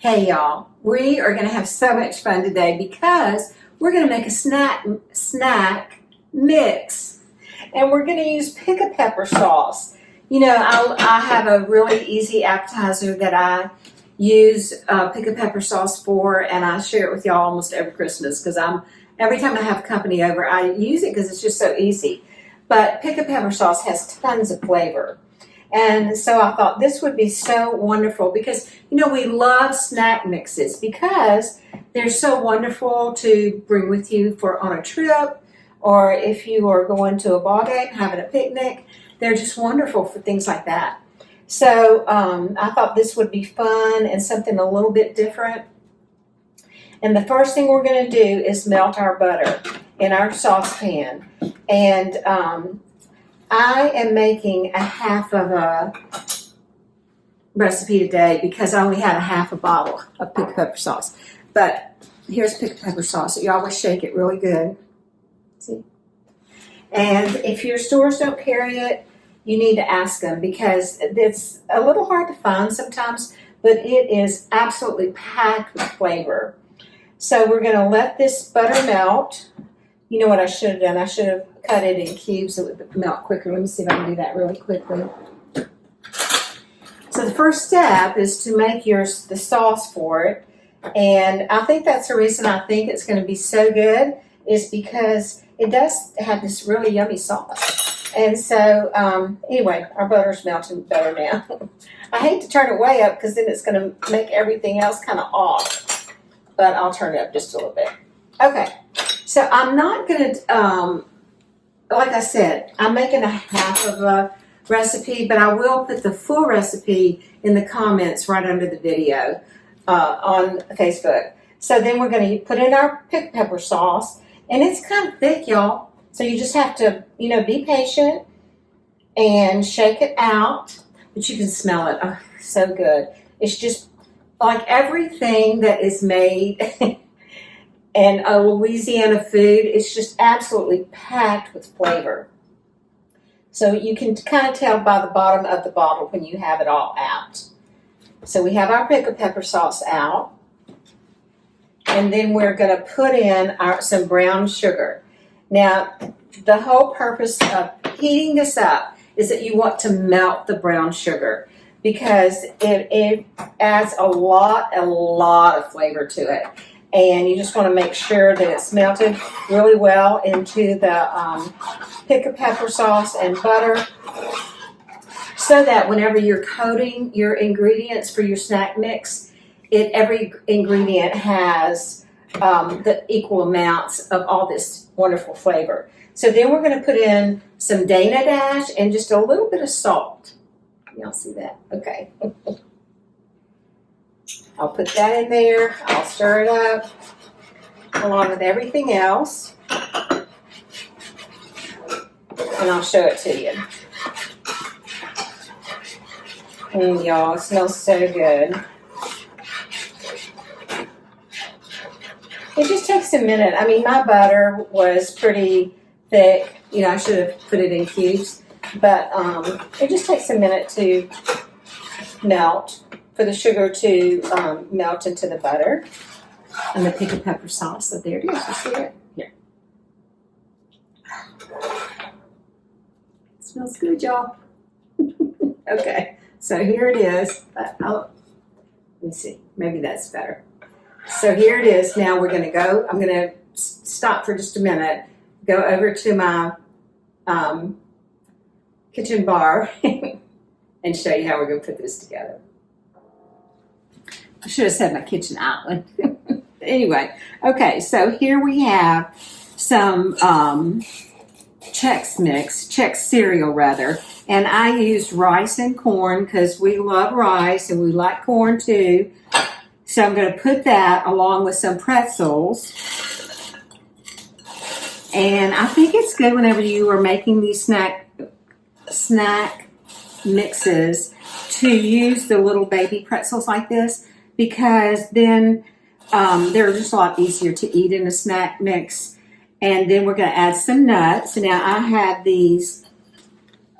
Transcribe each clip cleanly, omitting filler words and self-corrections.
Hey y'all, we are going to have so much fun today because we're going to make a snack mix, and we're going to use Pickapeppa sauce. You know, I have a really easy appetizer that I use Pickapeppa sauce for, and I share it with y'all almost every Christmas because every time I have company over, I use it because it's just so easy. But Pickapeppa sauce has tons of flavor. And so I thought this would be so wonderful because, you know, we love snack mixes because they're so wonderful to bring with you on a trip, or if you are going to a ball game, having a picnic. They're just wonderful for things like that. So I thought this would be fun and something a little bit different. And the first thing we're going to do is melt our butter in our saucepan. And I am making a half of a recipe today because I only had a half a bottle of Pickapeppa sauce. But here's Pickapeppa sauce. You always shake it really good. See? And if your stores don't carry it, you need to ask them because it's a little hard to find sometimes, but it is absolutely packed with flavor. So we're going to let this butter melt. You know what I should have done? I should have cut it in cubes so it would melt quicker. Let me see if I can do that really quickly. So the first step is to make the sauce for it. And I think that's the reason I think it's going to be so good is because it does have this really yummy sauce. And so anyway, our butter's melting better now. I hate to turn it way up because then it's going to make everything else kind of off. But I'll turn it up just a little bit. Okay. So I'm not going to, like I said, I'm making a half of a recipe, but I will put the full recipe in the comments right under the video on Facebook. So then we're going to put in our Pickapeppa sauce, and it's kind of thick, y'all. So you just have to, you know, be patient and shake it out, but you can smell it. Oh, so good. It's just like everything that is made and a Louisiana food, it's just absolutely packed with flavor. So you can kind of tell by the bottom of the bottle when you have it all out. So we have our Pickapeppa sauce out. And then we're going to put in some brown sugar. Now, the whole purpose of heating this up is that you want to melt the brown sugar because it adds a lot of flavor to it. And you just want to make sure that it's melted really well into the Pickapeppa sauce and butter so that whenever you're coating your ingredients for your snack mix, every ingredient has the equal amounts of all this wonderful flavor. So then we're going to put in some Dana Dash and just a little bit of salt. Y'all see that? Okay. I'll put that in there. I'll stir it up along with everything else. And I'll show it to you. And y'all, it smells so good. It just takes a minute. I mean, my butter was pretty thick. You know, I should have put it in cubes. But it just takes a minute to melt, for the sugar to melt into the butter and the Pickapeppa sauce. So there it is. You see it? Here. It smells good, y'all. Okay, so here it is. Let me see. Maybe that's better. So here it is. Now we're going to go. I'm going to stop for just a minute, go over to my kitchen bar and show you how we're going to put this together. I should have said my kitchen island. Anyway, okay, so here we have some Chex cereal rather, and I used rice and corn because we love rice and we like corn too. So I'm going to put that along with some pretzels. And I think it's good whenever you are making these snack mixes to use the little baby pretzels like this, because then they're just a lot easier to eat in a snack mix. And then we're going to add some nuts. So now I have these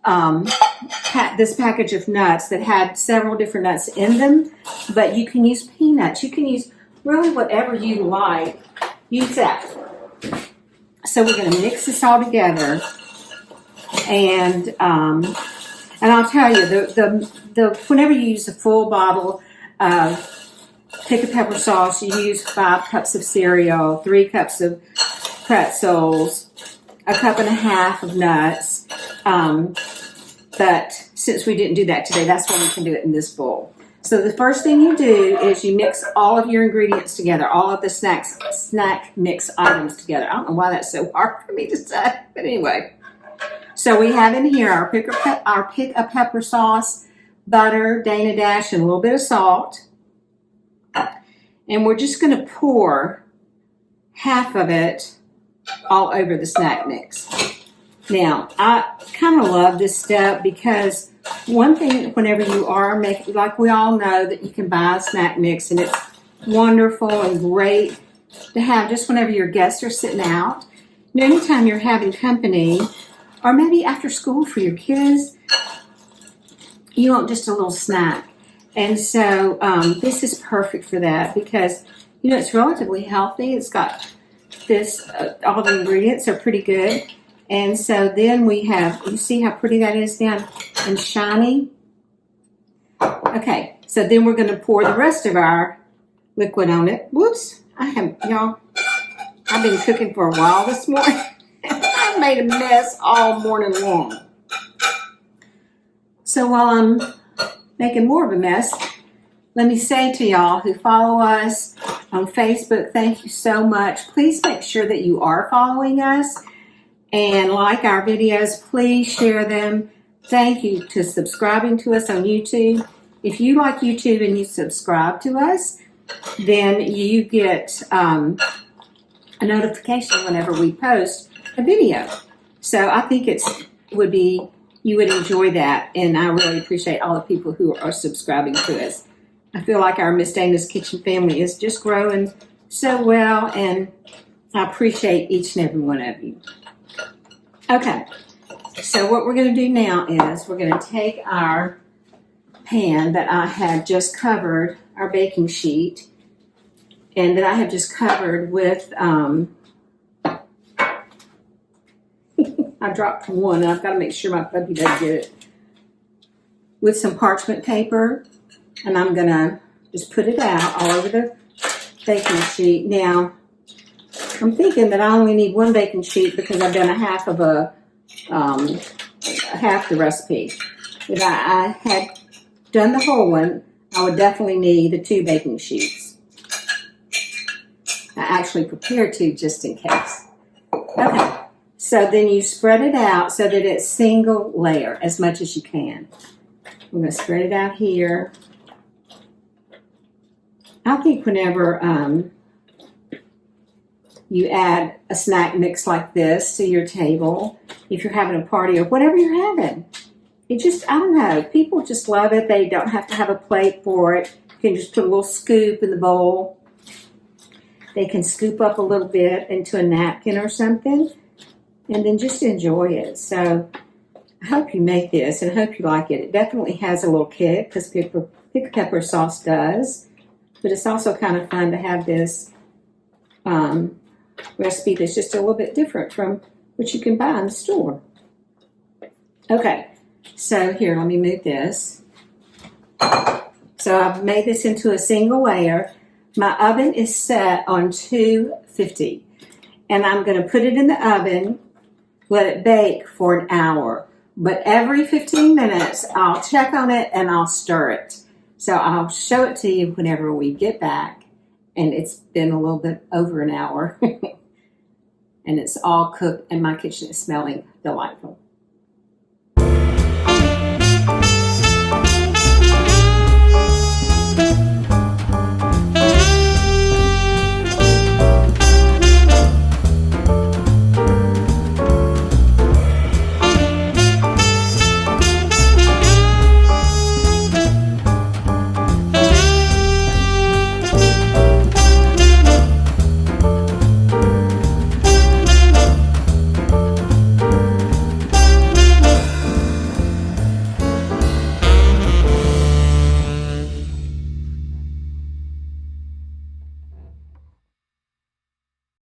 this package of nuts that had several different nuts in them, but you can use peanuts. You can use really whatever you like. Use that. So we're going to mix this all together, and I'll tell you, whenever you use a full bottle of Pickapeppa sauce, you use 5 cups of cereal, 3 cups of pretzels, a cup and a half of nuts. But since we didn't do that today, that's why we can do it in this bowl. So the first thing you do is you mix all of your ingredients together, all of the snack mix items together. I don't know why that's so hard for me to say, but anyway. So we have in here our Pickapeppa sauce, butter, Dana Dash, and a little bit of salt. And we're just going to pour half of it all over the snack mix. Now, I kind of love this step because one thing, whenever you are making, like we all know that you can buy a snack mix, and it's wonderful and great to have just whenever your guests are sitting out. And anytime you're having company, or maybe after school for your kids, you want just a little snack. And so this is perfect for that because, it's relatively healthy. It's got this, all the ingredients are pretty good. And so then we have, you see how pretty that is down and shiny? Okay, so then we're going to pour the rest of our liquid on it. Whoops, y'all, I've been cooking for a while this morning. I've made a mess all morning long. So while I'm making more of a mess, let me say to y'all who follow us on Facebook, thank you so much. Please make sure that you are following us and like our videos. Please share them. Thank you to subscribing to us on YouTube. If you like YouTube and you subscribe to us, then you get a notification whenever we post a video. So I think you would enjoy that, and I really appreciate all the people who are subscribing to us. I feel like our Miss Dana's Kitchen family is just growing so well, and I appreciate each and every one of you. Okay, so what we're going to do now is we're going to take our pan that I have just covered, our baking sheet, and that I have just covered with, I dropped one, and I've got to make sure my puppy doesn't get it, with some parchment paper, and I'm going to just put it out all over the baking sheet. Now, I'm thinking that I only need 1 baking sheet because I've done half the recipe. If I had done the whole one, I would definitely need the 2 baking sheets. I actually prepared 2 just in case. Okay, so then you spread it out so that it's single layer as much as you can. I'm going to spread it out here. I think whenever you add a snack mix like this to your table, if you're having a party or whatever you're having, I don't know, people just love it. They don't have to have a plate for it. You can just put a little scoop in the bowl. They can scoop up a little bit into a napkin or something and then just enjoy it. So I hope you make this and I hope you like it. It definitely has a little kick because Pickapeppa sauce does. But it's also kind of fun to have this recipe that's just a little bit different from what you can buy in the store. Okay, so here, let me move this. So I've made this into a single layer. My oven is set on 250. And I'm going to put it in the oven, let it bake for an hour. But every 15 minutes, I'll check on it and I'll stir it. So I'll show it to you whenever we get back, and it's been a little bit over an hour, and it's all cooked, and my kitchen is smelling delightful.